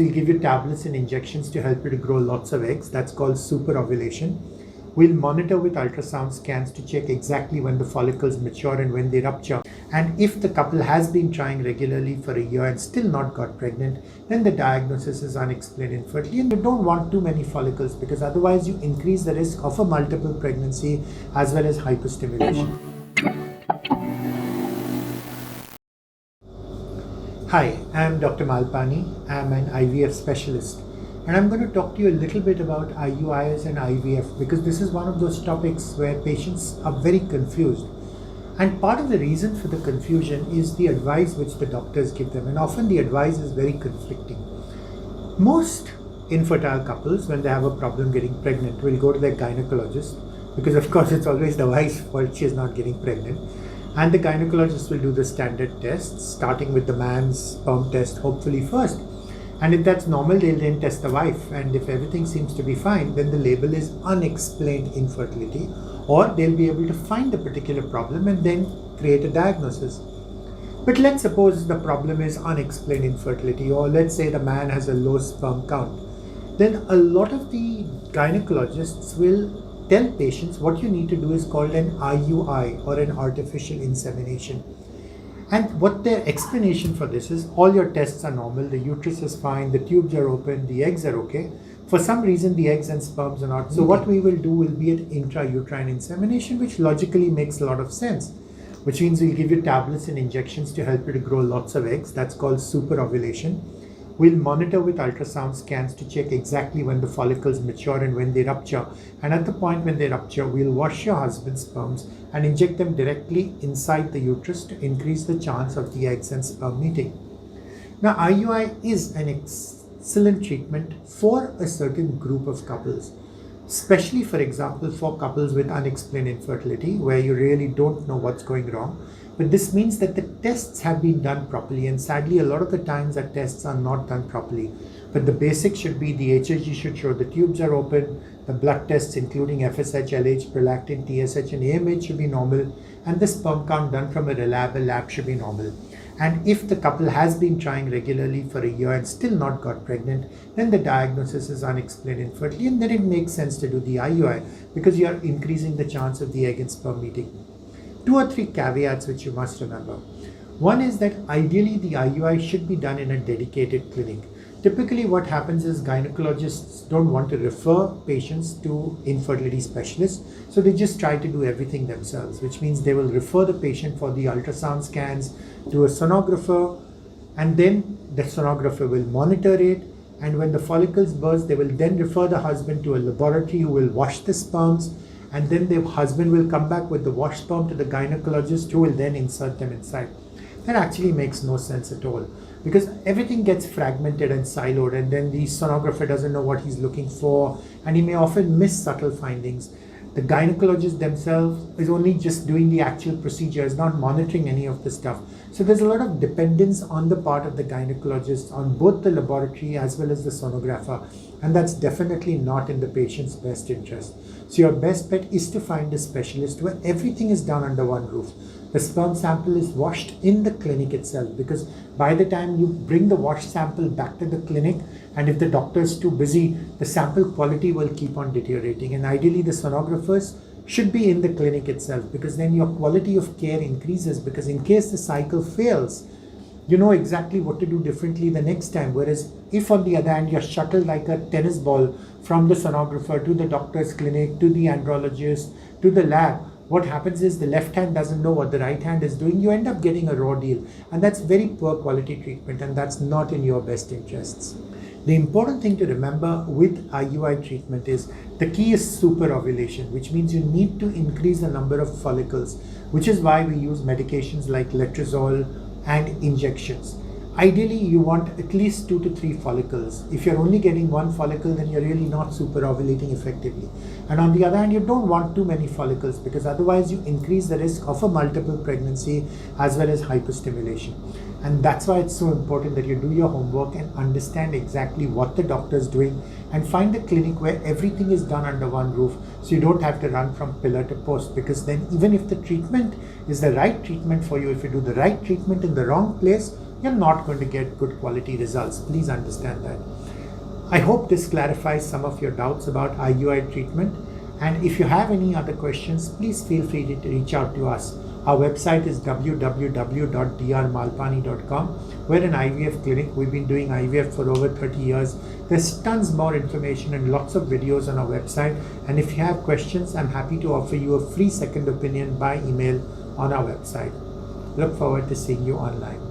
We'll give you tablets and injections to help you to grow lots of eggs. That's called superovulation. We'll monitor with ultrasound scans to check exactly when the follicles mature and when they rupture. And if the couple has been trying regularly for a year and still not got pregnant, then the diagnosis is unexplained infertility. And you don't want too many follicles because otherwise you increase the risk of a multiple pregnancy as well as hyperstimulation. Hi, I'm Dr. Malpani. I'm an IVF specialist. And I'm going to talk to you a little bit about IUIs and IVF because this is one of those topics where patients are very confused. And part of the reason for the confusion is the advice which the doctors give them. And often the advice is very conflicting. Most infertile couples, when they have a problem getting pregnant, will go to their gynecologist because of course it's always the wife's fault she is not getting pregnant. And the gynecologist will do the standard tests, starting with the man's sperm test, hopefully first. And if that's normal, they'll then test the wife. And if everything seems to be fine, then the label is unexplained infertility, or they'll be able to find the particular problem and then create a diagnosis. But let's suppose the problem is unexplained infertility, or let's say the man has a low sperm count. Then a lot of the gynecologists will tell patients what you need to do is called an IUI, or an artificial insemination. And what their explanation for this is, all your tests are normal, the uterus is fine, the tubes are open, the eggs are okay. For some reason, the eggs and sperms are not. So what we will do will be an intrauterine insemination, which logically makes a lot of sense, which means we'll give you tablets and injections to help you to grow lots of eggs. That's called superovulation. We'll monitor with ultrasound scans to check exactly when the follicles mature and when they rupture. And at the point when they rupture, we'll wash your husband's sperms and inject them directly inside the uterus to increase the chance of the eggs and sperm meeting. Now, IUI is an excellent treatment for a certain group of couples, especially, for example, for couples with unexplained infertility, where you really don't know what's going wrong. But this means that the tests have been done properly, and sadly a lot of the times our tests are not done properly. But the basics should be the HSG should show the tubes are open, the blood tests including FSH, LH, prolactin, TSH and AMH should be normal, and the sperm count done from a reliable lab should be normal. And if the couple has been trying regularly for a year and still not got pregnant, then the diagnosis is unexplained infertility, and then it makes sense to do the IUI because you are increasing the chance of the egg and sperm meeting. 2 or 3 caveats which you must remember. One is that ideally the IUI should be done in a dedicated clinic. Typically what happens is gynecologists don't want to refer patients to infertility specialists, so they just try to do everything themselves, which means they will refer the patient for the ultrasound scans to a sonographer, and then the sonographer will monitor it, and when the follicles burst, they will then refer the husband to a laboratory who will wash the sperms, and then the husband will come back with the washed sperm to the gynecologist who will then insert them inside. That actually makes no sense at all because everything gets fragmented and siloed, and then the sonographer doesn't know what he's looking for, and he may often miss subtle findings. The gynecologist themselves is only just doing the actual procedure, is not monitoring any of the stuff. So there's a lot of dependence on the part of the gynecologist on both the laboratory as well as the sonographer, and that's definitely not in the patient's best interest. So your best bet is to find a specialist where everything is done under one roof. The sperm sample is washed in the clinic itself, because by the time you bring the washed sample back to the clinic, and if the doctor is too busy, the sample quality will keep on deteriorating. And ideally the sonographers should be in the clinic itself, because then your quality of care increases, because in case the cycle fails, you know exactly what to do differently the next time. Whereas if on the other hand you're shuttled like a tennis ball from the sonographer to the doctor's clinic to the andrologist to the lab, what happens is the left hand doesn't know what the right hand is doing. You end up getting a raw deal, and that's very poor quality treatment, and that's not in your best interests. The important thing to remember with IUI treatment is the key is superovulation, which means you need to increase the number of follicles, which is why we use medications like letrozole and injections. Ideally, you want at least 2 to 3 follicles. If you're only getting 1 follicle, then you're really not superovulating effectively. And on the other hand, you don't want too many follicles, because otherwise you increase the risk of a multiple pregnancy as well as hyperstimulation. And that's why it's so important that you do your homework and understand exactly what the doctor is doing, and find a clinic where everything is done under one roof, so you don't have to run from pillar to post. Because then even if the treatment is the right treatment for you, if you do the right treatment in the wrong place, you're not going to get good quality results. Please understand that. I hope this clarifies some of your doubts about IUI treatment. And if you have any other questions, please feel free to reach out to us. Our website is www.drmalpani.com. We're an IVF clinic. We've been doing IVF for over 30 years. There's tons more information and lots of videos on our website. And if you have questions, I'm happy to offer you a free second opinion by email on our website. Look forward to seeing you online.